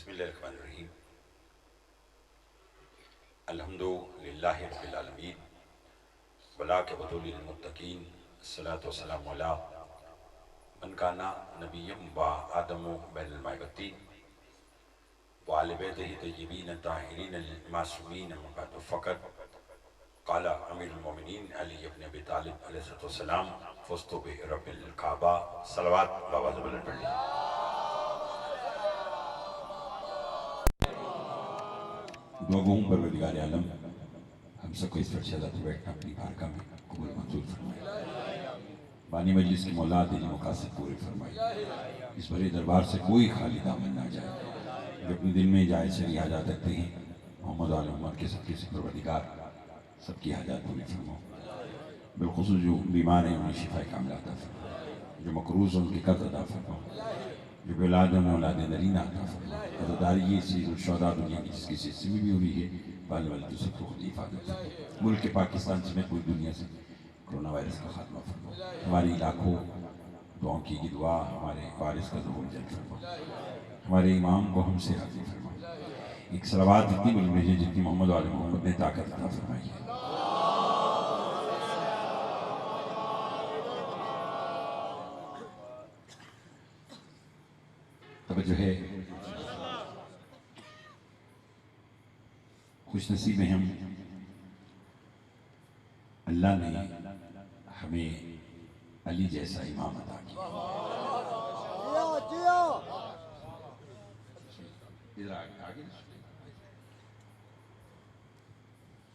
بسم اللہ الرحمن الرحیم الحمدللہ رب العالمین والعاقبۃ للمتقین الصلاۃ والسلام علی من کان نبیا و آدم بین الماء والطین وعلی بیتہ طیبین الطاہرین المعصومین اما بعد فقط قال امیر المومنین علی ابن ابی طالب علیہ السلام فزت برب الکعبہ صلوات بابا زبلن پڑھ لی۔ دعا گو ہوں پروردگار عالم ہم سب کو اس فرش اللہ تو بیٹھنا اپنی بارگاہ میں قبول منظور فرمائے، بانی مجلس کی مولا دلی مقاصد پورے فرمائے، اس بھرے دربار سے کوئی خالی دامن نہ جائے، جو اپنے دل میں جائے سری حاجات رکھتے ہیں محمد علیہ محمد کے سب کے پروردگار سب کی حاجات پوری فرماؤ، بالخصوص جو بیمار ہیں انہیں شفا کاملہ عطا فرماؤ، جو مقروض ہیں ان کی قرض عطا فرماؤ، جو بے اولاد ہیں اولاد نرینہ عطا فرماؤ، عزاداری یہ سید الشہداء دنیا کی جس کی حصے میں بھی ہو رہی ہے والے والے تو سب کو خود حفاظت فرماؤ، ملک پاکستان سمیت پوری دنیا سے کرونا وائرس کا خاتمہ فرماؤ، ہماری لاکھوں دعاؤں کی یہ دعا ہمارے وارث کا ظہور جلد فرماؤ، ہمارے امام کو ہم سے راضی فرماؤ، ایک صلوات اتنی بلند بھیجے جتنی محمد علیہ محمد نے طاقت عطا فرمائی ہے۔ توجہ ہے، خوش نصیب ہیں ہم، اللہ نے ہمیں علی جیسا امام عطا کیا۔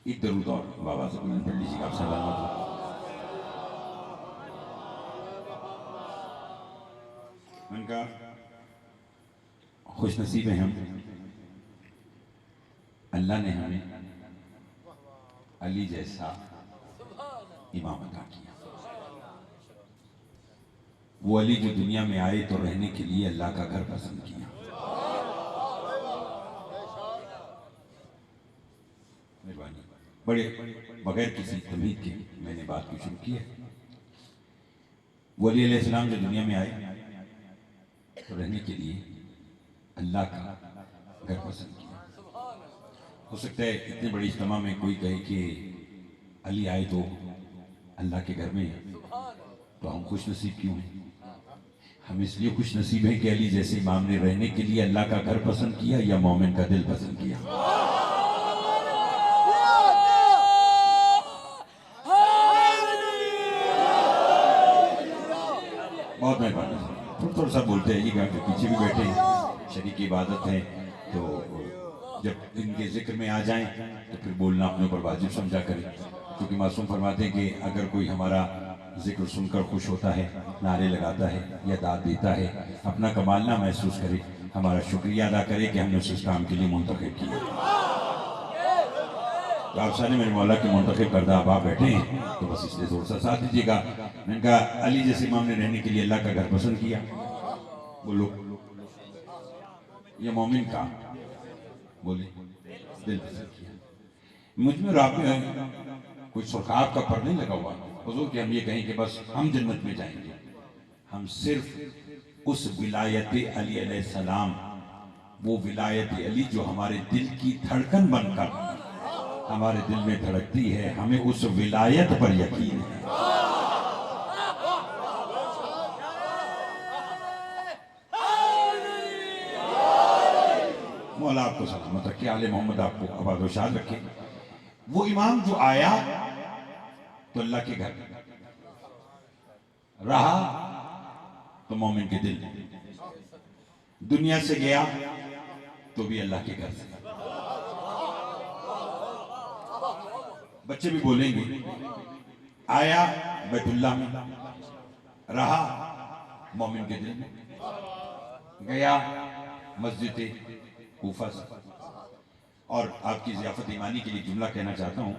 ایک درود اور بابا سے پڑھ لیجیے گا آپ سلامت۔ ان کا خوش نصیب ہیں ہم، اللہ نے ہمیں علی جیسا امام عطا کیا۔ وہ علی جو دنیا میں آئے تو رہنے کے لیے اللہ کا گھر پسند کیا۔ مہربانی، بڑے بغیر کسی تمہید کے میں نے بات کو شروع کی ہے۔ وہ علی علیہ السلام جو دنیا میں آئے تو رہنے کے لیے اللہ کا گھر پسند کیا۔ ہو سکتا ہے اتنے بڑی اجتماع میں کوئی کہے کہ علی آئے تو اللہ کے گھر میں، تو ہم خوش نصیب کیوں ہیں؟ ہم اس لیے خوش نصیب ہیں کہ علی جیسے امام نے رہنے کے لیے اللہ کا گھر پسند کیا یا مومن کا دل پسند کیا۔ بہت مہربانی، تھوڑا سا بولتے ہیں کہ پیچھے بھی بیٹھے ہیں، شریک عبادت ہیں، تو جب ان کے ذکر میں آ جائیں تو پھر بولنا اپنے اوپر واجب سمجھا کریں، کیونکہ معصوم فرماتے ہیں کہ اگر کوئی ہمارا ذکر سن کر خوش ہوتا ہے، نعرے لگاتا ہے یا داد دیتا ہے، اپنا کمال نہ محسوس کرے، ہمارا شکریہ ادا کرے کہ ہم نے اس کام کے لیے منتخب کیا۔ تو آپ سارے میرے مولا کے منتخب کردہ احباب بیٹھے ہیں، تو بس اس لیے تھوڑا سا ساتھ دیجیے گا۔ میں نے کہا علی جیسے امام نے رہنے کے لیے اللہ کا گھر پسند کیا، بولو یہ مومن کا، بولے دل پسند کیا۔ مجھ میں راب میں کوئی سرخاب کا پر نہیں لگا ہوا حضور کہ ہم یہ کہیں کہ بس ہم جنت میں جائیں گے، ہم صرف اس ولایت علی علیہ السلام، وہ ولایت علی جو ہمارے دل کی دھڑکن بن کر ہمارے دل میں دھڑکتی ہے، ہمیں اس ولایت پر یقین ہے۔ مولا آپ کو سلامت رکھے، آل محمد آپ کو آباد و شاد رکھے۔ وہ امام جو آیا تو اللہ کے گھر رہا تو مومن کے دل، دنیا سے گیا تو بھی اللہ کے گھر سے۔ بچے بھی بولیں گے، آیا بیت اللہ میں، رہا مومن کے دل میں، گیا مسجد کوفہ سے۔ اور آپ کی ضیافت ایمانی کے لیے جملہ کہنا چاہتا ہوں،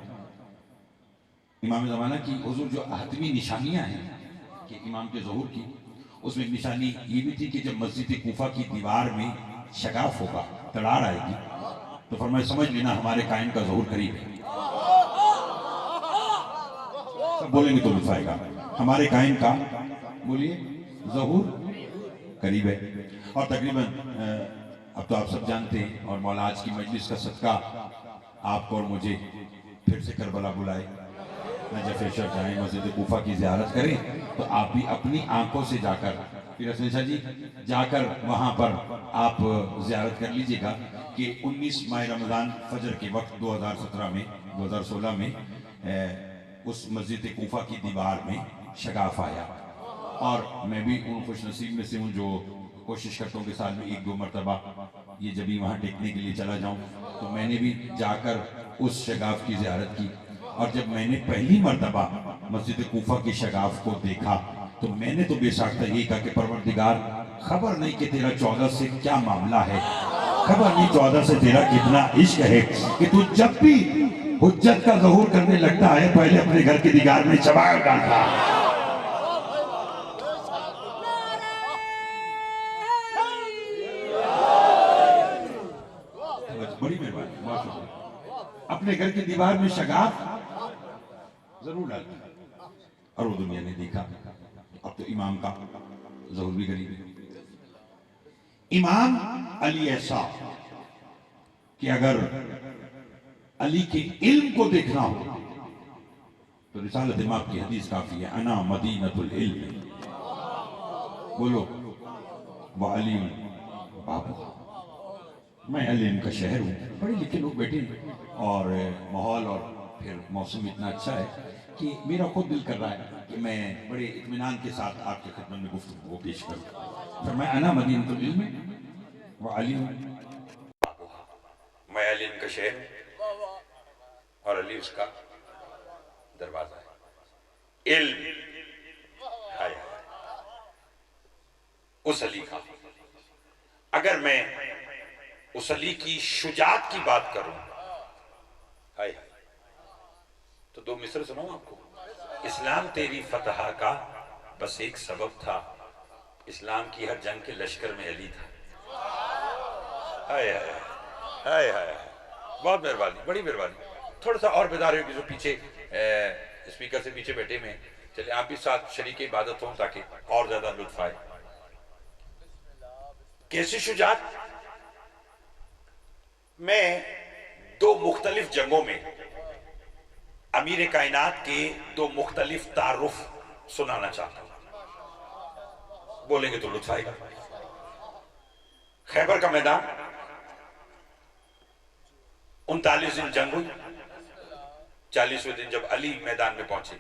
امام زمانہ کی حضور جو حتمی نشانیاں ہیں کہ امام کے ظہور کی، اس میں ایک نشانی یہ بھی تھی کہ جب مسجد کوفہ کی دیوار میں شگاف ہوگا، تڑاڑ آئے گی، تو فرمایا سمجھ لینا ہمارے قائم کا ظہور قریب ہے۔ سب بولیں گے تو لطف آئے گا، ہمارے قائم کا بولیے ظہور قریب ہے۔ اور تقریباً اب تو آپ سب جانتے ہیں، اور مولا آج کی مجلس کا صدقہ آپ کو اور مجھے پھر سے کربلا بلائے، نجف شریف جائیں، مسجد کوفہ کی زیارت کریں، تو آپ بھی اپنی آنکھوں سے جا کر، پھر حسین شاہ جی جا کر وہاں پر آپ زیارت کر لیجئے گا کہ 19 ماہ رمضان فجر کے وقت 2016 میں اس مسجد کوفہ کی دیوار میں شگاف آیا، اور میں بھی ان خوش نصیب میں سے ہوں جو کوشش کرتا ہوں کہ سال میں 1-2 مرتبہ یہ جب ہی وہاں ٹیکنے کے لیے چلا جاؤں، تو میں نے بھی جا کر اس شگاف کی زیارت کی، اور جب میں نے پہلی مرتبہ مسجد کوفہ کی شگاف کو دیکھا تو میں نے تو بے ساختہ یہی کہا کہ پروردگار، خبر نہیں کہ تیرا 14 سے کیا معاملہ ہے، خبر نہیں 14 سے تیرا کتنا عشق ہے کہ تو جب بھی حجت کا ظہور کرنے لگتا ہے پہلے اپنے گھر کی دیوار میں چباڑ ڈالتا ہے۔ بڑی مہربانی، بہت شکریہ۔ اپنے گھر کی دیوار میں شگاف ضرور ڈالتا ہے، اور وہ دنیا نے دیکھا اب تو امام کا ظہور بھی قریب ہے۔ امام علی ایسا کہ اگر علی کے علم کو دیکھنا ہو تو رسالت امام کی حدیث کافی ہے، انا مدینۃ العلم، بولو وعلی بابا، میں علم کا شہر ہوں، پڑھے لکھے لوگ بیٹھے ہیں، اور ماحول اور پھر موسم اتنا اچھا ہے کہ میرا خود دل کر رہا ہے کہ میں بڑے اطمینان کے ساتھ آپ کے خدمت میں گفتگو پیش کروں۔ فرمایا انا مدینۃ العلم وعلی بابھا، میں علم کا شہر اور علی اس کا دروازہ ہے۔ علم ہائے اس علی کا، اگر میں اس علی کی شجاعت کی بات کروں ہائے تو 2 مصر سناؤں آپ کو۔ اسلام تیری فتح کا بس ایک سبب تھا، اسلام کی ہر جنگ کے لشکر میں علی تھا۔ ہائے ہائے ہائے ہائے، بہت مہربانی، بڑی مہربانی۔ تھوڑا سا اور بیدار ہوگی جو پیچھے اسپیکر سے پیچھے بیٹھے میں، چلے آپ بھی ساتھ شریک عبادت ہوں تاکہ اور زیادہ لطف آئے۔ کیسی شجاعت؟ میں 2 مختلف جنگوں میں امیر کائنات کے 2 مختلف تعارف سنانا چاہتا ہوں، بولیں گے تو لطف آئے گا۔ خیبر کا میدان، 39 دن جنگ ہوئی، 40ویں دن جب علی میدان میں پہنچے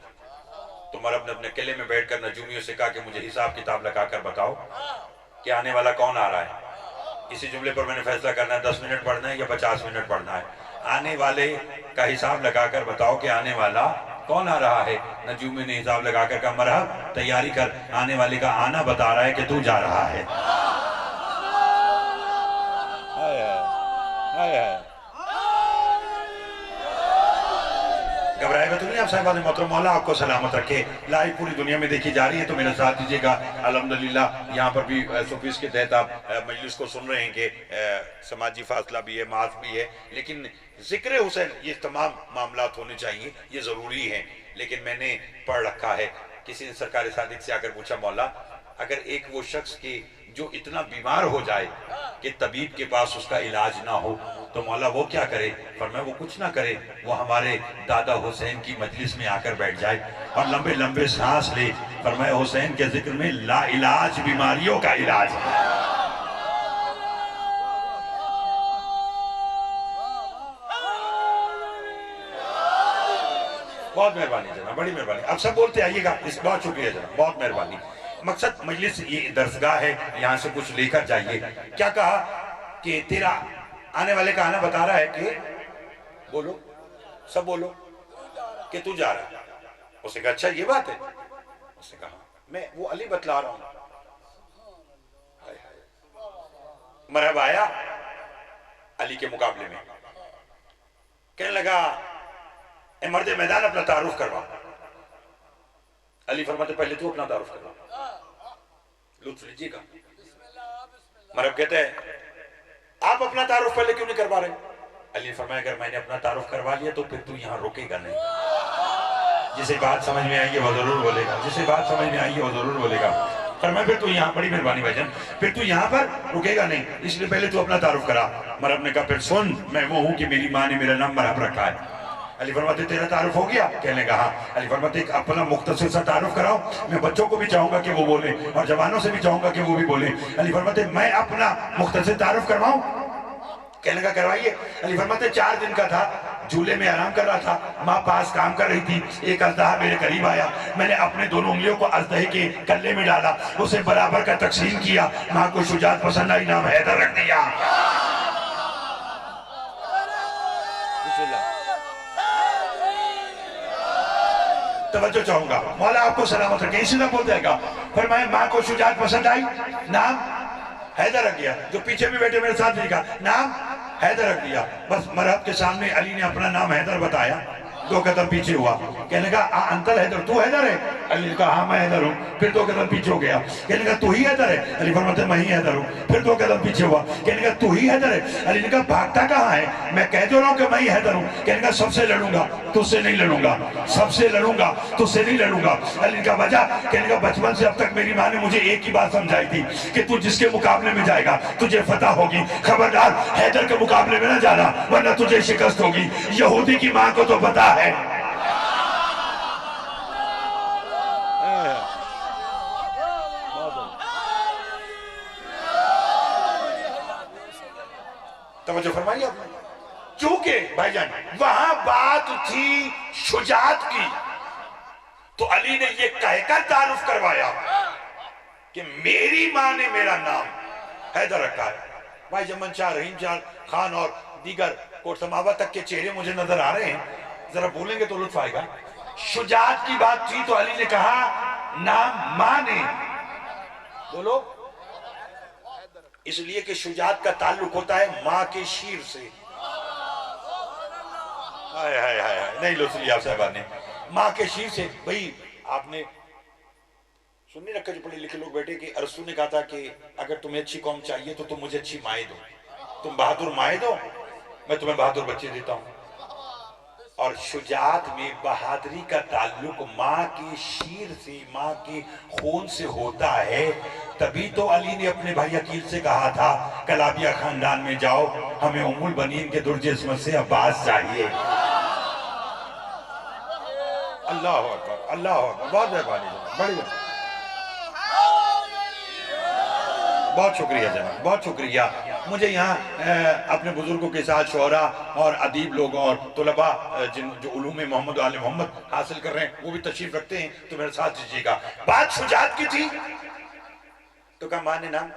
تو عمر اپنے اپنے قلعے میں بیٹھ کر نجومیوں سے کہا کہ مجھے حساب کتاب لگا کر بتاؤ کہ آنے والا کون آ رہا ہے۔ اسی جملے پر میں نے فیصلہ کرنا ہے 10 منٹ پڑھنا ہے یا 50 منٹ پڑھنا ہے۔ آنے والے کا حساب لگا کر بتاؤ کہ آنے والا کون آ رہا ہے۔ نجومی نے حساب لگا کر کہا مرحب، تیاری کر، آنے والے کا آنا بتا رہا ہے کہ تو جا رہا ہے۔ گھبرائے گا تو نہیں آپ صاحبان محترم، مولا آپ کو سلامت رکھے۔ لائیو پوری دنیا میں دیکھی جا رہی ہے تو میرا ساتھ دیجیے گا۔ الحمدللہ یہاں پر بھی سوفیس کے تحت آپ مجلس کو سن رہے ہیں کہ سماجی فاصلہ بھی ہے، معاف بھی ہے، لیکن ذکر حسین یہ تمام معاملات ہونے چاہیے، یہ ضروری ہیں۔ لیکن میں نے پڑھ رکھا ہے، کسی نے سرکار صادق سے آ کر پوچھا مولا اگر ایک وہ شخص کی جو اتنا بیمار ہو جائے کہ طبیب کے پاس اس کا علاج نہ ہو تو مولا وہ کیا کرے؟ فرمایا وہ کچھ نہ کرے، وہ ہمارے دادا حسین کی مجلس میں آ کر بیٹھ جائے اور لمبے لمبے سانس لے۔ فرمایا حسین کے ذکر میں لا علاج بیماریوں کا علاج ہے۔ بہت مہربانی جناب، بڑی مہربانی، اب سب بولتے آئیے گا، اس بہت شکریہ جناب، بہت مہربانی۔ مقصد مجلس یہ درسگاہ ہے، یہاں سے کچھ لے کر جائیے۔ کیا کہا کہ تیرا آنے والے کا آنا بتا رہا ہے کہ بولو، سب بولو کہ تو جا رہا ہے۔ اس نے کہا اچھا یہ بات ہے؟ اس نے کہا میں وہ علی بتلا رہا ہوں۔ مرحبا آیا علی کے مقابلے میں، کہنے لگا اے مرد میدان اپنا تعارف کروا۔ علی فرماتے پہلے تو اپنا تعارف کروا، لطف لیجیے گا۔ مرحب کہتے ہیں آپ اپنا تعارف پہلے کیوں نہیں کروا رہے؟ علی نے فرمایا اگر میں نے اپنا تعارف کروا لیا تو پھر تو یہاں رکے گا نہیں۔ جسے بات سمجھ میں آئی ہے وہ ضرور بولے گا، جسے بات سمجھ میں آئی ہے وہ ضرور بولے گا۔ فرمایا پھر تو یہاں، بڑی مہربانی بھائی جان، پھر تو یہاں پر رکے گا نہیں، اس لیے پہلے تو اپنا تعارف کرا۔ مرحب نے کہا پھر سن، میں وہ ہوں کہ میری ماں نے میرا نام مرحب رکھا ہے۔ علی فرماتے تیرا تعارف ہو گیا؟ کہنے کا ہاں۔ علی فرماتے ایک اپنا مختصر سا تعارف کراؤ، میں بچوں کو بھی چاہوں گا کہ وہ بولیں اور جوانوں سے بھی چاہوں گا کہ وہ بھی بولیں۔ علی فرماتے میں اپنا مختصر تعارف کرواؤں؟ کہنے کا کروائیے۔ علی فرماتے 4 دن کا تھا، جھولے میں آرام کر رہا تھا، ماں پاس کام کر رہی تھی، ایک اژدہا میرے قریب آیا، میں نے اپنے دونوں انگلیوں کو اژدہے کے کلے میں ڈالا، اسے برابر کا تقسیم کیا، ماں کو شجاعت پسند آئی، نام حیدر رکھ دیا۔ توجہ چاہوں گا، مولا آپ کو سلامت رکھیں، اسی طرح بول جائے گا۔ فرمایا ماں کو شجاعت پسند آئی، نام حیدر رکھ دیا۔ جو پیچھے بھی بیٹھے میرے ساتھ لکھا، نام حیدر رکھ دیا۔ بس مرحب کے سامنے علی نے اپنا نام حیدر بتایا، 2 قدم پیچھے ہوا، کہنے کا انکل حیدر تو حیدر ہے؟ علی نے کہا ہاں میں حیدر ہوں۔ پھر 2 قدم پیچھے ہو گیا، کہنے کا تو ہی حیدر ہے؟ علی فرماتے میں ہی حیدر ہوں۔ پھر 2 قدم پیچھے ہوا، کہنے کا تو ہی حیدر ہے؟ علی نے کہا بھاگتا کہاں ہے؟ میں کہہ دو رہا ہوں کہ میں ہی حیدر ہوں۔ کہنے کا سب سے لڑوں گا، تجھ سے نہیں لڑوں گا، سب سے لڑوں گا، تجھ سے نہیں لڑوں گا۔ علی نے کہا وجہ؟ کہنے کا بچپن سے اب تک میری ماں نے مجھے ایک ہی بات سمجھائی تھی کہ تو جس کے مقابلے میں جائے گا تجھے فتح ہوگی، خبردار حیدر کے مقابلے میں نہ جانا ورنہ تجھے شکست ہوگی۔ یہودی کی ماں کو تو پتا ہے۔ توجہ فرمائیے آپ نے، چونکہ بھائی جان وہاں بات تھی شجاعت کی، تو علی نے یہ کہہ کر تعارف کروایا کہ میری ماں نے میرا نام حیدر رکھا ہے۔ بھائی جمن شاہ، رحیم شاہ خان اور دیگر کوٹ سماوہ تک کے چہرے مجھے نظر آ رہے ہیں، ذرا بولیں گے تو لطف آئے گا۔ شجاعت کی بات تھی تو علی نے کہا نام ماں نے، بولو، اس لیے کہ شجاعت کا تعلق ہوتا ہے ماں کے شیر سے۔ نہیں لطف لیا صاحبہ نے، ماں کے شیر سے۔ بھئی آپ نے سن نہیں رکھا جو پڑھے لکھے لوگ بیٹھے کہ رسول نے کہا تھا کہ اگر تمہیں اچھی قوم چاہیے تو تم مجھے اچھی مائیں دو، تم بہادر مائیں دو، میں تمہیں بہادر بچے دیتا ہوں۔ اور شجاعت میں بہادری کا تعلق ماں کے شیر سے، ماں کے خون سے ہوتا ہے۔ تبھی تو علی نے اپنے بھائی عقیل سے کہا تھا کلابیہ خاندان میں جاؤ، ہمیں ام البنین کے درج عصمت سے عباس چاہیے۔ اللہ اکبر، اللہ اکبر، بہت مہربانی جناب، بڑی بات، بہت شکریہ جناب، بہت شکریہ۔ مجھے یہاں اپنے بزرگوں کے ساتھ شعراء اور ادیب لوگ اور طلباء جو علوم محمد و آل محمد حاصل کر رہے ہیں وہ بھی تشریف رکھتے ہیں، تو میرے ساتھ دیجیے گا۔ بات شجاعت کی تھی تو کہا ماں نے نام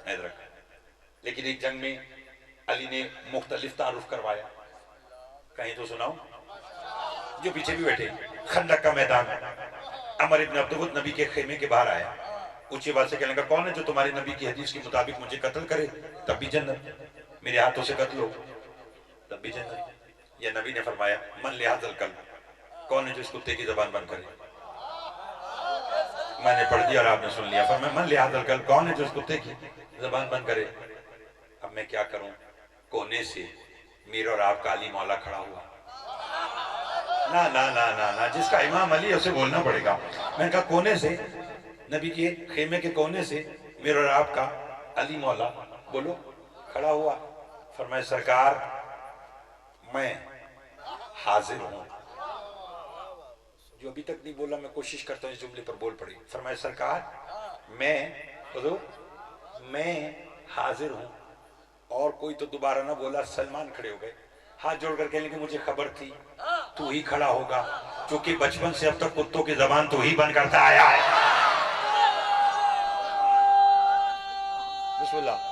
حیدر رکھا، لیکن ایک جنگ میں علی نے مختلف تعارف کروایا، کہیں تو سناؤں، جو پیچھے بھی بیٹھے۔ خندق کا میدان، عمر ابن عبدود نبی کے خیمے کے باہر آیا، اونچی آواز سے کہنے لگا کون ہے جو تمہاری نبی کی حدیث کے مطابق مجھے قتل کرے تب بھی جنت، میرے ہاتھوں سے قتل ہو تب بھی جنت۔ یا نبی نے فرمایا من لحاظ القلب، کون ہے جو اس کتے کی زبان بند کرے؟ میں نے پڑھ دیا اور آپ نے سن لیا۔ فرمایا من لحاظ القلب، کون ہے جو اس کتے کی زبان بند کرے؟ اب میں کیا کروں، کونے سے میرا اور آپ کا علی مولا کھڑا ہوا۔ نا نا نا نا نا، جس کا امام علی ہے اسے بولنا پڑے گا۔ میں نے کہا کونے سے، نبی کے خیمے کے کونے سے میرا اور آپ کا علی مولا بولو کھڑا ہوا۔ فرمایا سرکار میں حاضر ہوں۔ جو ابھی تک نہیں بولا میں کوشش کرتا ہوں اس جملے پر بول پڑی۔ فرمایا سرکار میں بولو میں حاضر ہوں۔ اور کوئی تو دوبارہ نہ بولا، سلمان کھڑے ہو گئے، ہاتھ جوڑ کر کہنے کہ مجھے خبر تھی تو ہی کھڑا ہوگا، کیونکہ بچپن سے اب تک کتوں کی زبان تو ہی بند کرتا آیا ہے۔ بسم اللہ،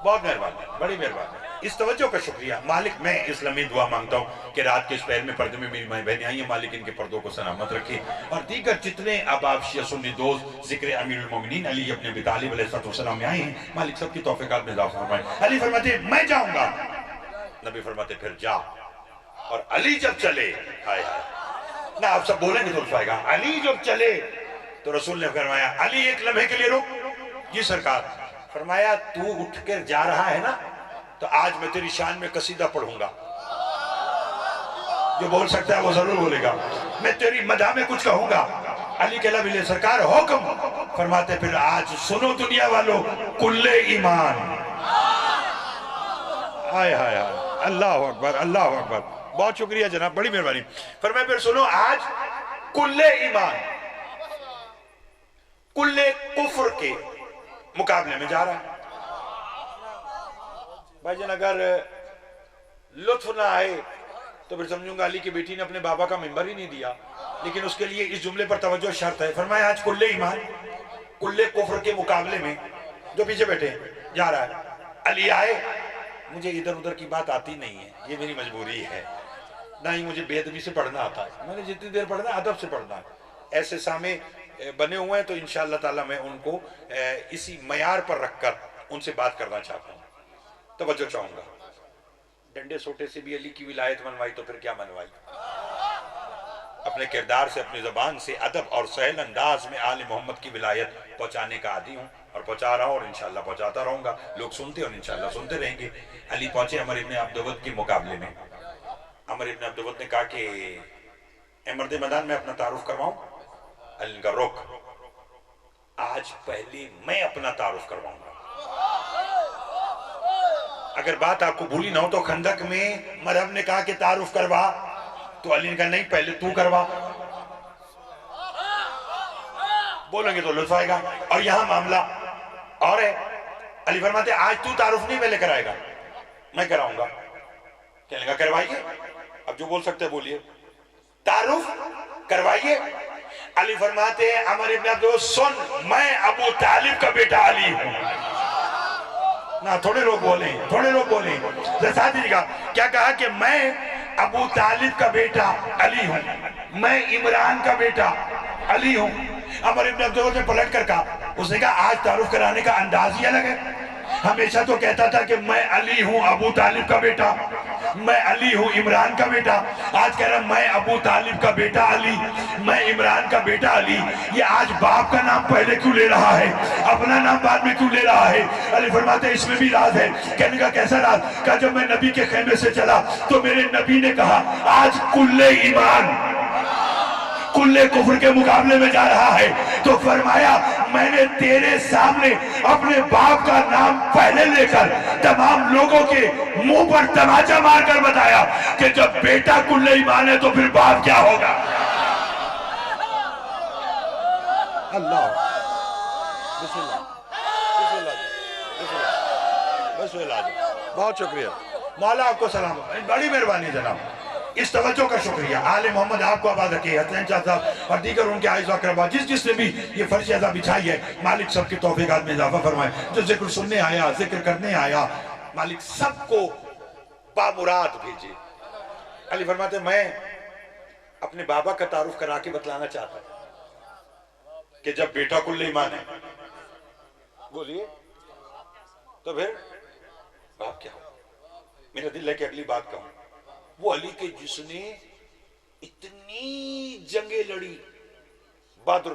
بہت مہربانی، بڑی مہربانی، اس توجہ کا شکریہ مالک۔ میں اس لمحے دعا مانگتا ہوں کہ رات کے اس پہر میں پردے میں میری مائیں بہنیں آئی ہیں، مالک ان کے پردوں کو سلامت رکھے، اور دیگر جتنے احباب شیعہ سنی دوست ذکر امیر المومنین علی ابن ابی طالب علیہ السلام میں آئے ہیں، مالک سب کی توفیقات میں اضافہ فرمائے۔ علی فرماتے میں جاؤں گا، نبی فرماتے پھر جا۔ اور علی جب چلے، ہائے ہائے، نہ آپ سب بولیں گے تو لطف آئے گا، علی جب چلے تو رسول نے فرمایا علی ایک لمحے کے لیے رک۔ جی سرکار۔ فرمایا تو اٹھ کر جا رہا ہے نا، تو آج میں تیری شان میں قصیدہ پڑھوں گا۔ جو بول سکتا ہے وہ ضرور بولے گا. میں تیری مدح میں کچھ کہوں گا. علی کے لب لے سرکار حکم فرماتے پھر آج سنو دنیا والو کل ایمان. ہائے ہائے ہائے اللہ اکبر اللہ اکبر. بہت شکریہ جناب بڑی مہربانی. فرمایا پھر سنو آج کل ایمان کل کفر کے مقابلے میں جا رہا ہے. بھائی جان اگر لطف نہ آئے تو پھر سمجھوں گا علی کی بیٹی نے اپنے بابا کا ممبر ہی نہیں دیا. لیکن اس کے لیے اس جملے پر توجہ شرط ہے. فرمایا آج کل ایمان کل کفر کے مقابلے میں جو پیچھے بیٹھے جا رہا ہے. علی آئے. مجھے ادھر ادھر کی بات آتی نہیں ہے, یہ میری مجبوری ہے. نہ ہی مجھے بے ادبی سے پڑھنا آتا ہے. میں نے جتنی دیر پڑھنا ہے ادب سے پڑھنا ہے. ایسے سامنے بنے ہوئے ہیں تو انشاءاللہ تعالی میں ان کو اسی معیار پر رکھ کر ان سے بات کرنا چاہتا ہوں. توجہ چاہوں گا. ڈنڈے سوٹے سے بھی علی کی ولایت منوائی تو پھر کیا منوائی. اپنے کردار سے اپنی زبان سے ادب اور سہل انداز میں آل محمد کی ولایت پہنچانے کا عادی ہوں اور پہنچا رہا ہوں اور انشاءاللہ پہنچاتا رہوں گا. لوگ سنتے اور انشاءاللہ سنتے رہیں گے. علی پہنچے عمر ابن عبدود کے مقابلے میں. عمر ابن عبدود نے کہا کہ اے مرد میدان میں اپنا تعارف کرواؤں. علی نے کہا رک, آج پہلے میں اپنا تعارف کرواؤں گا. اگر بات آپ کو بھولی نہ ہو تو خندق میں مرحب نے کہا کہ تعارف کروا, تو علی نے کہا نہیں پہلے تو کروا. بولیں گے تو لطف آئے گا. اور یہاں معاملہ اور ہے. علی فرماتے آج تو تعارف نہیں پہلے کرائے گا, میں کراؤں گا. کہنے لگا کروائیے. اب جو بول سکتے ہیں بولیے. تعارف کروائیے. علی فرماتے ہیں عمر ابن عبدود سن, میں ابو طالب کا بیٹا علی ہوں. نہ تھوڑے لوگ بولیں تھوڑے لوگ بولیں. ساتھی نے کہا کیا کہا کہ میں ابو طالب کا بیٹا علی ہوں, میں عمران کا بیٹا علی ہوں. عمر ابن عبدود نے پلٹ کر کہا, اس نے کہا آج تعارف کرانے کا انداز ہی الگ ہے. ہمیشہ تو کہتا تھا کہ میں علی ہوں ابو طالب کا بیٹا, میں علی ہوں عمران کا بیٹا. آج کہہ رہا میں ابو طالب کا بیٹا علی, میں عمران کا بیٹا علی. یہ آج باپ کا نام پہلے کیوں لے رہا ہے, اپنا نام بعد میں کیوں لے رہا ہے. علی فرماتے ہیں اس میں بھی راز ہے. کہنے کا کیسا راز. کہا جب میں نبی کے خیمے سے چلا تو میرے نبی نے کہا آج کل ایمان کل کفر کے مقابلے میں جا رہا ہے, تو فرمایا میں نے تیرے سامنے اپنے باپ کا نام پہلے لے کر تمام لوگوں کے منہ پر تماچا مار کر بتایا کہ جب بیٹا کل ایمان ہے تو پھر باپ کیا ہوگا. اللہ بسم اللہ بسم اللہ بسم اللہ. بہت شکریہ مولا, آپ کو سلام. بڑی مہربانی جناب, اس توجہ کا شکریہ. آل محمد آپ کو آباد رکھے, حسین شاہ صاحب اور دیگر ان کے آئز و اقربا, جس نے بھی یہ فرش ادا بچھائی ہے, مالک سب کی توفیقات میں اضافہ فرمائے. جو ذکر سننے آیا, ذکر کرنے آیا, مالک سب کو بامراد بھیجے. علی فرماتے میں اپنے بابا کا تعارف کرا کے بتلانا چاہتا ہوں کہ جب بیٹا کل ایمان ہے بولیے تو پھر باپ کیا ہو. میرا دل ہے کہ اگلی بات کہوں. وہ علی کے جس نے اتنی جنگیں لڑی, بدر.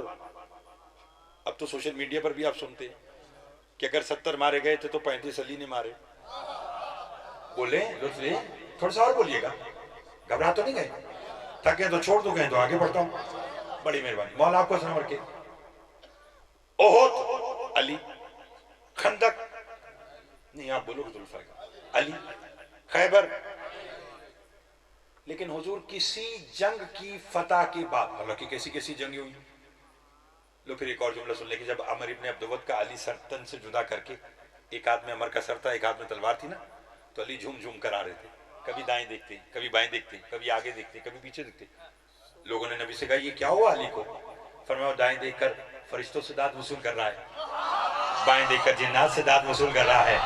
اب تو سوشل میڈیا پر بھی آپ سنتے ہیں کہ اگر 70 مارے گئے تھے تو 35 علی نے مارے. بولیں لطف لیں, تھوڑا سا اور بولیے گا. گھبرا تو نہیں گئے, تھکے تو چھوڑ دو گئے تو آگے بڑھتا ہوں. بڑی مہربانی. مولا آپ کو سلام رکھے. احد علی, خندق نہیں آپ بولو گے تو لطف آئے گا, علی, خیبر. لیکن حضور کسی جنگ کی فتح کے بعد, اللہ کی کیسی جنگیں ہوئی. لو پھر ایک اور جملہ سن لے کہ جب عمر ابن عبدود کا علی سر تن سے جدا کر کے, ایک ہاتھ میں عمر کا سر تھا ایک ہاتھ میں تلوار تھی نا, تو علی جھوم جھوم کر آ رہے تھے. کبھی دائیں دیکھتے, کبھی بائیں دیکھتے, کبھی آگے دیکھتے, کبھی پیچھے دیکھتے. لوگوں نے نبی سے کہا یہ کیا ہوا علی کو. فرمایا دائیں دیکھ کر فرشتوں سے داد وصول کر رہا ہے, بائیں دیکھ کر جنات سے داد وصول کر رہا ہے,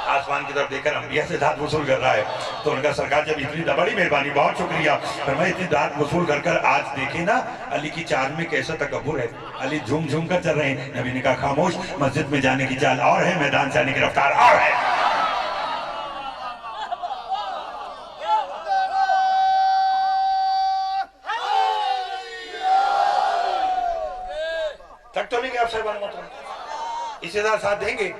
آسمان کی طرف دیکھ کر انبیاء سے داد وصول کر رہا ہے. تو ان کا سرکار جب اتنی بڑی مہربانی, بہت شکریہ. فرمایا اتنی داد وصول کر کر آج دیکھیں نا علی کی چال میں کیسا تکبر ہے. علی جھوم جھوم کر چل رہے ہیں. نبی نے کہا خاموش, مسجد میں جانے کی چال اور ہے, میدان سے آنے کی رفتار اور ہے. تک تو نہیں گئے آپ صاحبان محترم, اسی طرح ساتھ دیں گے.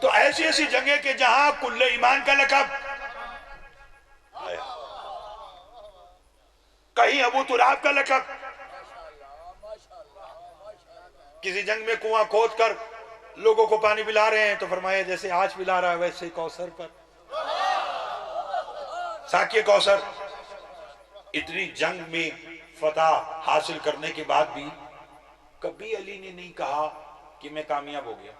تو ایسی جگہ کہ جہاں کل ایمان کا لقب کہیں ابو تراب کا لقب، کسی جنگ میں کنواں کھود کر لوگوں کو پانی پلا رہے ہیں تو فرمایا جیسے آج پلا رہا ہے ویسے کوثر پر، ساقیہ کوثر۔ اتنی جنگ میں فتح حاصل کرنے کے بعد بھی کبھی علی نے نہیں کہا کہ میں کامیاب ہو گیا۔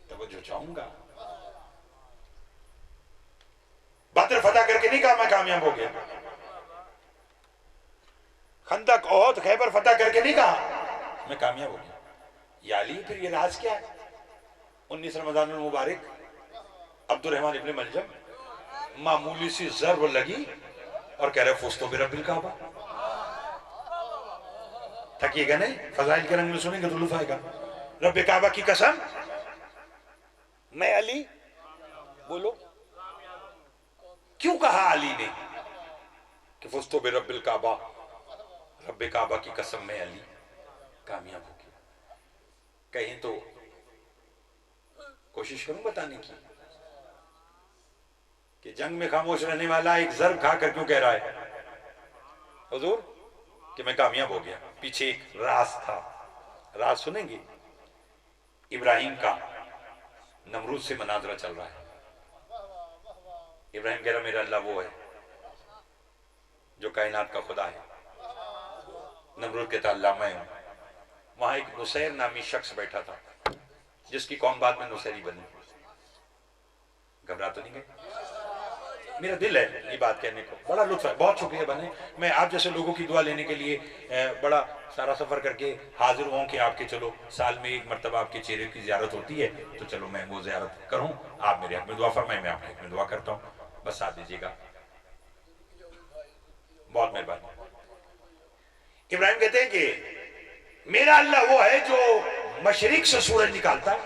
توجہ چاہوں گا، بدر فتح کر کے نہیں کہا میں کامیاب ہو گیا، خندق احد خیبر فتح کر کے نہیں کہا میں کامیاب ہو گیا۔ یا علی پھر یہ راز کیا ہے؟ 19 رمضان المبارک عبد الرحمن ابن ملجم معمولی سی ضرب لگی اور کہہ رہے فزتو برب الکعبہ۔ تھکیے گا نہیں، فضائل کے رنگ میں سنیں گے تو لطف آئے گا۔ رب کعبہ کی قسم میں علی، بولو کیوں کہا علی نے کہ فزتو برب الکعبہ، رب کعبہ کی قسم میں علی کامیاب ہو گیا؟ کہیں تو کوشش کروں بتانے کی کہ جنگ میں خاموش رہنے والا ایک ضرب کھا کر کیوں کہہ رہا ہے حضور کہ میں کامیاب ہو گیا؟ پیچھے ایک راز تھا، راز سنیں گے۔ ابراہیم کا نمرود سے مناظرہ چل رہا ہے۔ ابراہیم کہہ رہا میرا اللہ وہ ہے جو کائنات کا خدا ہے۔ نمرود کہتا اللہ میں ہوں۔ وہاں ایک نصیر نامی شخص بیٹھا تھا جس کی قوم بعد میں نصیری بنی۔ گھبرا تو نہیں گئے؟ میرا دل ہے یہ بات کہنے کو، بڑا لطف ہے، بہت شکریہ بنے۔ میں آپ جیسے لوگوں کی دعا لینے کے لیے بڑا سارا سفر کر کے حاضر ہوں کہ آپ کے چلو سال میں ایک مرتبہ آپ کے چہرے کی زیارت ہوتی ہے تو چلو میں وہ زیارت کروں، آپ میرے حق میں دعا فرمائیں، میں آپ کے حق میں دعا کرتا ہوں، بس ساتھ دیجیے گا، بہت مہربانی۔ ابراہیم کہتے ہیں کہ میرا اللہ وہ ہے جو مشرق سے سورج نکالتا ہے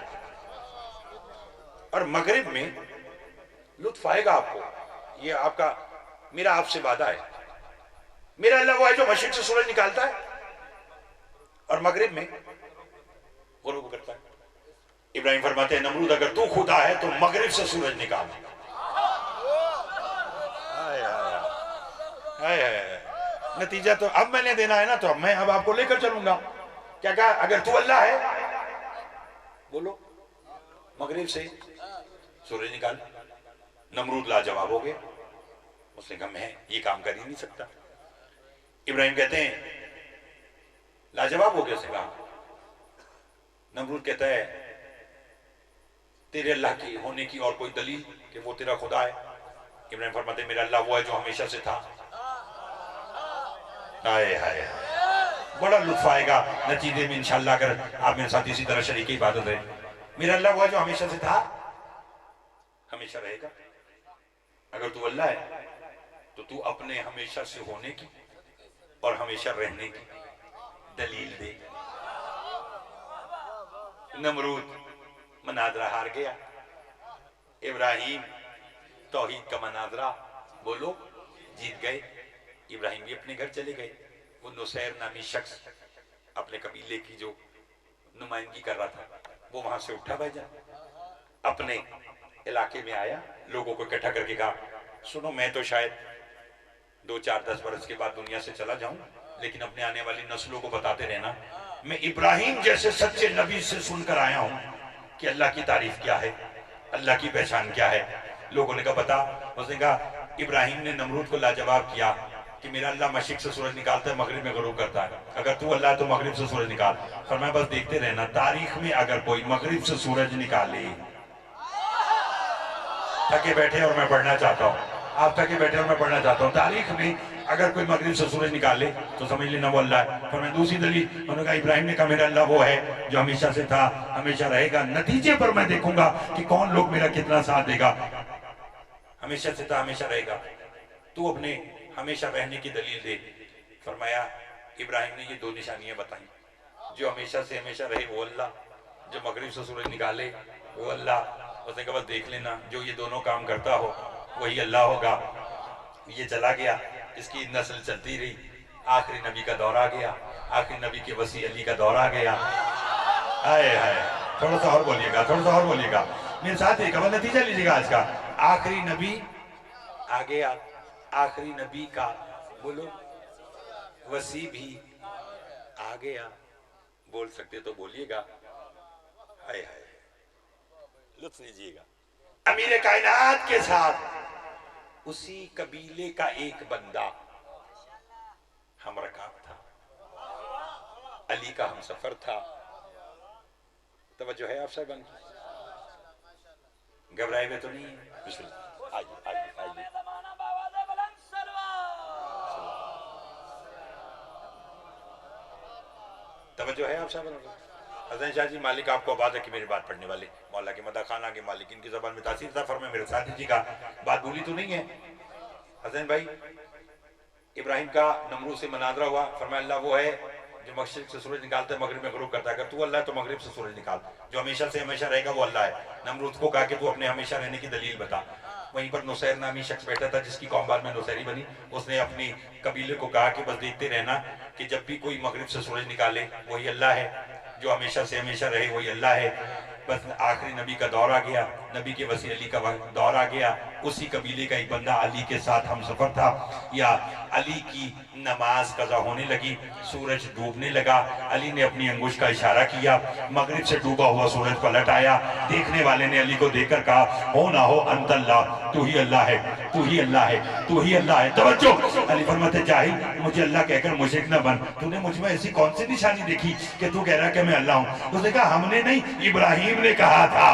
اور مغرب میں، لطف آئے گا آپ کو، یہ آپ کا میرا آپ سے وعدہ ہے، میرا اللہ وہ ہے جو مشرق سے سورج نکالتا ہے اور مغرب میں غروب کرتا ہے۔ ابراہیم فرماتے ہیں نمرود اگر تو خدا ہے تو مغرب سے سورج نکال۔ نتیجہ تو اب میں نے دینا ہے نا، تو اب میں آپ کو لے کر چلوں گا۔ کیا کہا؟ اگر تو اللہ ہے بولو مغرب سے سورج نکال۔ نمرود لاجواب ہو گیا، اس نے کہا میں یہ کام کر ہی نہیں سکتا۔ ابراہیم کہتے ہیں لاجواب ہو گیا، اس نے کہا۔ نمرود کہتا ہے تیرے اللہ کی ہونے کی اور کوئی دلیل کہ وہ تیرا خدا ہے؟ ابراہیم فرماتے ہیں میرا اللہ وہ ہے جو ہمیشہ سے تھا۔ آئے ہائے، بڑا لطف آئے گا نتیجے میں انشاءاللہ اگر آپ میرے ساتھ اسی طرح شریک عبادت ہے۔ میرا اللہ وہ ہے جو ہمیشہ سے تھا، ہمیشہ رہے گا۔ اگر تو اللہ ہے تو تو اپنے ہمیشہ سے ہونے کی اور ہمیشہ رہنے کی دلیل دے۔ نمرود مناظرہ ہار گیا، ابراہیم توحید کا مناظرہ بولو جیت گئے۔ ابراہیم بھی اپنے گھر چلے گئے۔ وہ نصیر نامی شخص اپنے قبیلے کی جو نمائندگی کر رہا تھا وہ وہاں سے اٹھا بھائی جان، اپنے علاقے میں آیا، لوگوں کو اکٹھا کر کے کہا سنو میں تو شاید 2-4-10 برس کے بعد دنیا سے چلا جاؤں، لیکن اپنے آنے والی نسلوں کو بتاتے رہنا میں ابراہیم جیسے سچے نبی سے سن کر آیا ہوں کہ اللہ کی تعریف کیا ہے، اللہ کی پہچان کیا ہے۔ لوگوں نے کہا بتا۔ اس نے کہا ابراہیم نے نمرود کو لاجواب کیا کہ میرا اللہ مشرق سے سورج نکالتا ہے مغرب میں غروب کرتا ہے، اگر تو اللہ ہے تو مغرب سے سورج نکال۔ فرمایا بس دیکھتے رہنا، تاریخ میں اگر کوئی مغرب سے سورج نکالے، تھکے بیٹھے اور میں پڑھنا چاہتا ہوں، آپ تھکے بیٹھے اور میں پڑھنا چاہتا ہوں، تاریخ میں اگر کوئی مغرب سے سورج نکالے تو سمجھ لینا وہ اللہ ہے۔ فرمایا دوسری دلیل، انہوں نے کہا ابراہیم نے کہا میرا اللہ وہ ہے جو ہمیشہ سے تھا ہمیشہ رہے گا، نتیجے پر میں دیکھوں گا کہ کون لوگ میرا کتنا ساتھ دے گا۔ ہمیشہ سے تھا ہمیشہ رہے گا، تو اپنے ہمیشہ رہنے کی دلیل دے۔ فرمایا ابراہیم نے یہ 2 نشانیاں بتائیں، جو ہمیشہ سے ہمیشہ رہے وہ اللہ، جو مغرب سے سورج نکالے وہ اللہ۔ اس نے کہا بس دیکھ لینا جو یہ دونوں کام کرتا ہو وہی اللہ ہوگا۔ یہ چلا گیا، اس کی نسل چلتی رہی، آخری نبی کا دور آ گیا، آخری نبی کے وسیع علی کا دور آ گیا۔ آئے ہائے، تھوڑا سا اور بولیے گا، تھوڑا سا اور بولیے گا، میرے ساتھ ایک نتیجہ لیجیے گا آج کا۔ آخری نبی آ گیا آخری نبی کا بولو وسیع بھی آ گیا. بول سکتے تو بولیے گا. ہائے ہائے لطف لیجیے گا. امیر کائنات کے ساتھ اسی قبیلے کا ایک بندہ ہم رکاب تھا, علی کا ہم سفر تھا. توجہ ہے آپ صاحبان کی؟ گھبرائے ہوئے تو نہیں ہے؟ بسم اللہ آئیے آئیے آئیے. توجہ ہے آپ صاحبان کی؟ حسین شاہ جی مالک آپ کو آباد ہے کہ میری بات پڑھنے والے مولا کے مدح خانہ کے مالک ان کی زبان میں تاثیر تھا. فرمائے میرے ساتھی جی کا بات بولی تو نہیں ہے؟ حسین بھائی ابراہیم کا نمرود سے مناظرہ ہوا. فرمایا اللہ وہ ہے جو مشرق سے سورج نکالتا ہے مغرب میں غروب کرتا ہے. اگر تو اللہ ہے تو مغرب سے سورج نکال. جو ہمیشہ سے ہمیشہ رہے گا وہ اللہ ہے. نمرود کو کہا کہ تو اپنے ہمیشہ رہنے کی دلیل بتا. وہیں پر نصیر نامی شخص بیٹھا تھا جس کی قوم بعد میں نصیری بنی. اس نے اپنی قبیلے کو کہا کہ بس دیکھتے رہنا کہ جب بھی کوئی مغرب سے سورج نکالے وہی اللہ ہے, جو ہمیشہ سے ہمیشہ رہے وہی اللہ ہے. بس آخری نبی کا دور آ گیا, نبی کے وسیع علی کا دور آ گیا. اسی قبیلے کا ایک بندہ علی کے ساتھ ہم سفر تھا. یا علی کی نماز قضا ہونے لگی, سورج ڈوبنے لگا. علی نے اپنی انگوش کا اشارہ کیا, مغرب سے ڈوبا ہوا سورج پلٹ آیا. دیکھنے والے نے علی کو دیکھ کر کہا ہو نہ ہو انت اللہ, تو ہی اللہ ہے, تو ہی اللہ ہے, تو ہی اللہ ہے. توجہ, علی فرماتے جاہل مجھے اللہ کہہ کر مشرک نہ بن. تو نے مجھ میں ایسی کون سی نشانی دیکھی کہ تو کہہ رہا کہ میں اللہ ہوں؟ اس نے کہا ہم نے نہیں, ابراہیم نے کہا تھا.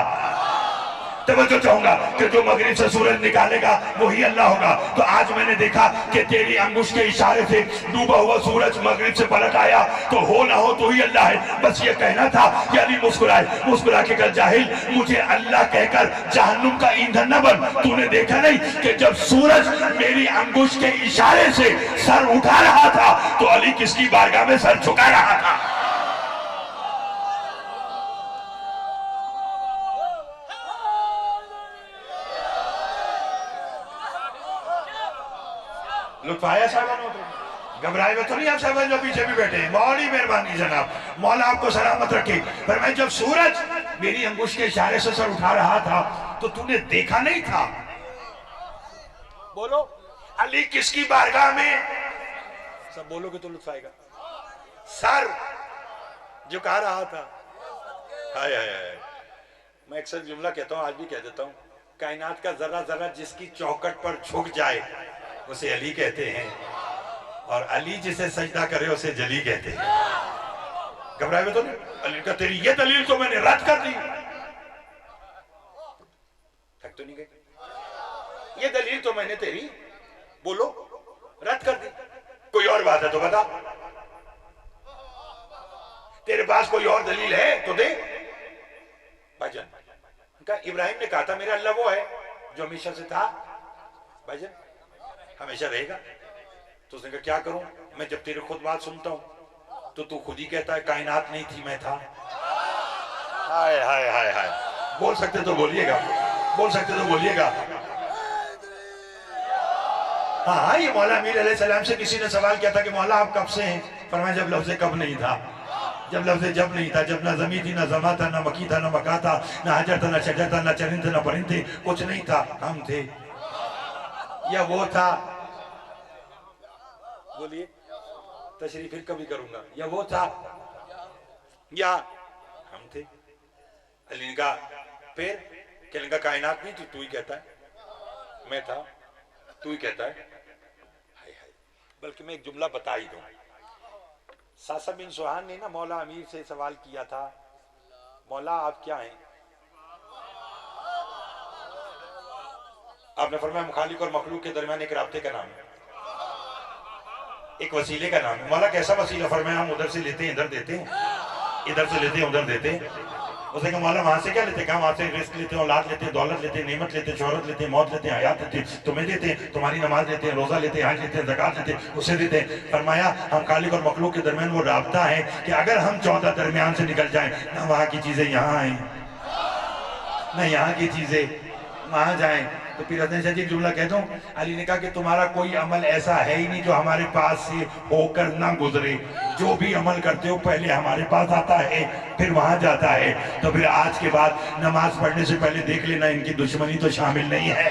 توجہ چاہوں گا کہ جو مغرب سے سورج نکالے گا وہی اللہ ہوگا. تو آج میں نے دیکھا کہ تیری انگوش کے اشارے سے ڈوبا ہوا سورج مغرب سے پلٹ آیا, تو ہو نہ ہو تو ہی اللہ ہے. بس یہ کہنا تھا کہ علی مسکرائے, مسکرا کے کہا جاہل مجھے اللہ کہہ کر جہنم کا ایندھن نہ بن. تو نے دیکھا نہیں کہ جب سورج میری انگوش کے اشارے سے سر اٹھا رہا تھا تو علی کس کی بارگاہ میں سر جھکا رہا تھا؟ لطف آیا صاحبان ہو تو گھبرائے ہوئے تو نہیں آپ صاحبان جو پیچھے بھی بیٹھے ہیں؟ بڑی مہربانی جناب, مولا آپ کو سلامت رکھے. پر میں جب سورج میری انگوش کے اشارے سے سر اٹھا رہا تھا تو تو نے دیکھا نہیں تھا. بولو علی کس کی بارگاہ میں, سب بولو گے تو لطف آئے گا, سر جھکا رہا تھا. ہائے ہائے ہائے. میں اکثر جملہ کہتا ہوں, آج بھی کہہ دیتا ہوں, کائنات کا ذرہ ذرہ جس کی چوکٹ پر جھک جائے اسے علی کہتے ہیں, اور علی جسے سجدہ کرے اسے جلی کہتے ہیں. گھبرائے ہوئے تو نہیں؟ علی کا تیری یہ دلیل تو میں نے رد کر دی. تھک تو نہیں گئے؟ یہ دلیل تو میں نے تیری بولو رد کر دی. کوئی اور بات ہے تو بتا, تیرے پاس کوئی اور دلیل ہے تو دے. بھائی جان کہا ابراہیم نے کہا تھا میرا اللہ وہ ہے جو ہمیشہ سے تھا. بھائی جان ہمیشہ رہے گا. تو اس نے کہا کیا کروں, میں جب تیرے خود بات سنتا ہوں تو خود ہی کہتا ہے کائنات نہیں تھی میں تھا. ہائے ہائے ہائے ہائے. بول سکتے تو بولیے گا, بول سکتے تو بولیے گا. ہاں یہ مولا امیر علیہ السلام سے کسی نے سوال کیا تھا کہ مولا آپ کب سے ہیں؟ فرمایا جب لفظ کب نہیں تھا, جب لفظ جب نہیں تھا, جب نہ زمین تھی, نہ زما تھا, نہ مکی تھا, نہ مکا تھا, نہ حجر تھا, نہ شجر تھا, نہ چرند تھے, نہ پرند تھے, کچھ نہیں تھا. ہم تھے یا وہ تھا؟ بولیے, تشریح پھر کبھی کروں گا. یا وہ تھا یا ہم تھے. علی نے کہا پھر کہنے کا کائنات نہیں تو ہی کہتا ہے میں تھا, تو ہی کہتا ہے. بلکہ میں ایک جملہ بتا ہی دوں. ساسا بن سوہان نے نا مولا امیر سے سوال کیا تھا مولا آپ کیا ہیں؟ آپ نے فرمایا مخالق اور مخلوق کے درمیان ایک رابطے کا نام ہے, ایک وسیلے کا نام ہے. مولا کیسا وسیلہ؟ فرمایا ہم ادھر سے لیتے ہیں ادھر دیتے ہیں, ادھر سے لیتے ہیں ادھر دیتے ہیں. اس نے کہا مولا وہاں سے کیا لیتے ہیں؟ کہا وہاں سے رزق لیتے ہیں, اولاد لیتے ہیں, دولت لیتے ہیں, نعمت لیتے ہیں, شہرت لیتے ہیں, موت لیتے ہیں, حیات لیتے ہیں, تمہیں دیتے ہیں, تمہاری نماز لیتے ہیں, روزہ لیتے ہیں, حج لیتے ہیں, زکات لیتے ہیں, اسے دیتے ہیں. فرمایا ہم خالق اور مخلوق کے درمیان وہ رابطہ ہے کہ اگر ہم 14 درمیان سے نکل جائیں نہ وہاں کی چیزیں یہاں آئیں نہ یہاں کی چیزیں وہاں جائیں. تو پھر حسین شاہ جی ایک جملہ کہتا ہوں, علی نے کہا کہ تمہارا کوئی عمل ایسا ہے ہی نہیں جو ہمارے پاس سے ہو کر نہ گزرے. جو بھی عمل کرتے ہو پہلے ہمارے پاس آتا ہے پھر وہاں جاتا ہے. تو پھر آج کے بعد نماز پڑھنے سے پہلے دیکھ لینا ان کی دشمنی تو شامل نہیں ہے.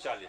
40।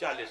40।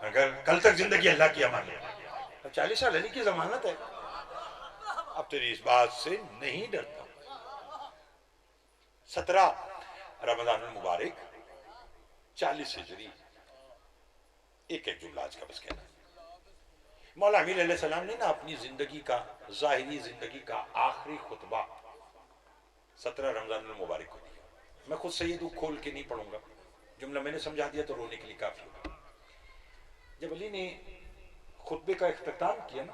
اگر کل تک زندگی اللہ کی امان ہے، اب 40 سال علی کی ضمانت ہے، اب تیری اس بات سے نہیں ڈرتا۔ 17 رمضان المبارک 40 ہجری، ایک جملہ آج کا بس کہنا ہے۔ مولا امیر علیہ السلام نے نا اپنی زندگی کا، ظاہری زندگی کا آخری خطبہ 17 رمضان المبارک کو دیا۔ میں خود سیدو کھول کے نہیں پڑھوں گا، جملہ میں نے سمجھا دیا تو رونے کے لیے کافی ہوگا۔ جب علی نے خطبے کا اختتام کیا نا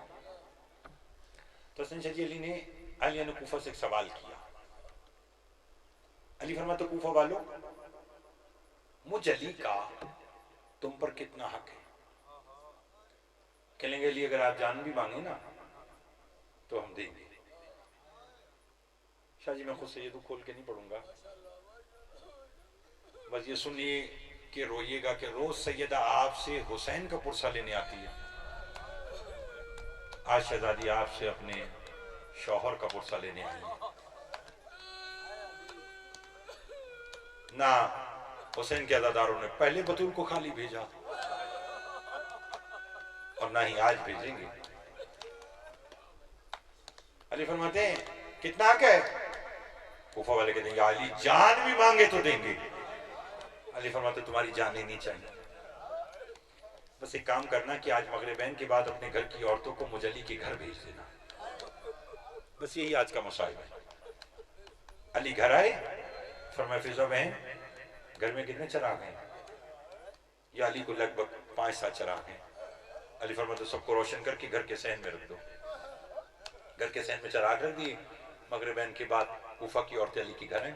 تو حسن شاہ جی علی نے کوفہ سے ایک سوال کیا۔ علی فرماتے کوفہ والو، مجھ علی کا تم پر کتنا حق ہے؟ کہنے گے علی اگر آپ جان بھی مانگے نا تو ہم دیں گے۔ شاہ جی میں خود سیدو کھول کے نہیں پڑھوں گا، بس یہ سنیے کہ روئیے گا کہ روز سیدہ آپ سے حسین کا پرسہ لینے آتی ہے، آج شہزادی آپ سے اپنے شوہر کا پرسہ لینے آئی ہے۔ نہ حسین کے عزاداروں نے پہلے بطول کو خالی بھیجا اور نہ ہی آج بھیجیں گے۔ علی فرماتے ہیں کتنا حق ہے؟ کوفہ والے کہتے ہیں یا علی جان بھی مانگے تو دیں گے۔ علی فرماتے تمہاری جان نہیں چاہیے، بس ایک کام کرنا کہ آج مغربین کے بعد اپنے گھر کی عورتوں کو مجھ علی کے گھر بھیج دینا، بس یہی آج کا مسائل ہے۔ علی گھر آئے، فرمایا فضا بہن گھر میں کتنے چراغ ہیں؟ یا علی کو لگ بھگ 5-7 چراغ ہیں۔ علی فرماتے سب کو روشن کر کے گھر کے صحن میں رکھ دو۔ گھر کے صحن میں چراغ رکھ دیے۔ مغربین کے بعد کوفہ کی عورتیں علی کے گھر ہیں،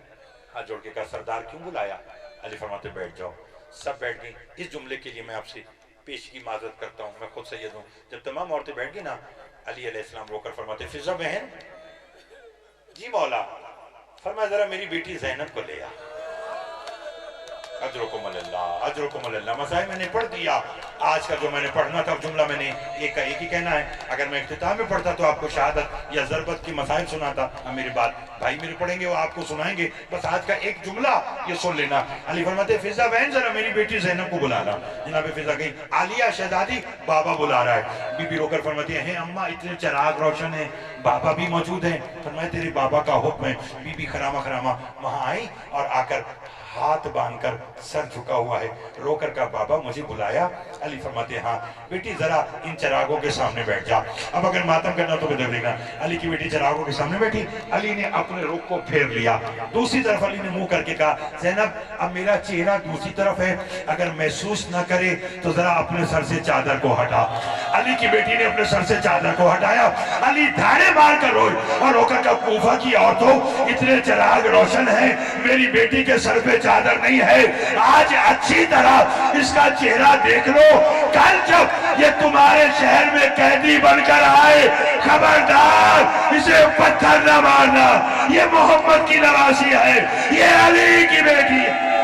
ہاتھ جوڑ کے کہا سردار کیوں بلایا؟ علی فرماتے بیٹھ جاؤ۔ سب بیٹھ گئی۔ اس جملے کے لیے میں آپ سے پیشگی معذرت کرتا ہوں، میں خود سید ہوں۔ جب تمام عورتیں بیٹھ گئی نا، علی علیہ السلام رو کر فرماتے فضا بہن جی مولا، فرمایا ذرا میری بیٹی زینب کو لے آ۔ اجرکم اللہ، اجرکم اللہ۔ مسائل میں نے پڑھ دیا، آج کا جو میں نے پڑھنا تھا جملہ میں نے ایک کا ایک ہی کہنا ہے۔ اگر میں اختتام میں پڑھتا تو آپ کو شہادت یا ضربت کی مسائل سناتا، میری بات بھائی میرے پڑھیں گے وہ آپ کو سنائیں گے، بس آج کا ایک جملہ یہ سن لینا۔ علی فرماتے فضا بہن ذرا میری بیٹی زینب کو بلا رہا۔ جناب فضا کہیں عالیہ شہزادی بابا بلا رہا ہے۔ بی بی رو کر فرماتی ہیں اماں اتنے چراغ روشن ہیں، بابا بھی موجود ہیں۔ فرمایا تیرے بابا کا حکم ہے۔ بی بی خرامہ خرامہ وہاں آئی اور آ کر ہاتھ باندھ کر سر جھکا ہوا ہے، رو کر کہا بابا مجھے بلایا؟ علی فرماتے ہاں بیٹی ذرا ان چراغوں کے سامنے بیٹھ جا۔ اب اگر ماتم کرنا تو بدل دینا۔ علی کی بیٹی چراغوں کے سامنے بیٹھی، علی نے اپنے رخ کو پھیر لیا، دوسری طرف علی نے منہ کر کے کہا زینب اب میرا چہرہ دوسری طرف ہے، اگر محسوس نہ کرے تو ذرا اپنے سر سے چادر کو ہٹا۔ علی کی بیٹی نے اپنے سر سے چادر کو ہٹایا، علی دھاڑے مار کر روئے اور رو کر کہا کوفہ کی عورتوں اتنے چراغ روشن ہیں، میری بیٹی کے سر پہ چادر نہیں ہے، آج اچھی طرح اس کا چہرہ دیکھ لو، کل جب یہ تمہارے شہر میں قیدی بن کر آئے خبردار اسے پتھر نہ مارنا، یہ محمد کی نواسی ہے، یہ علی کی بیٹی ہے۔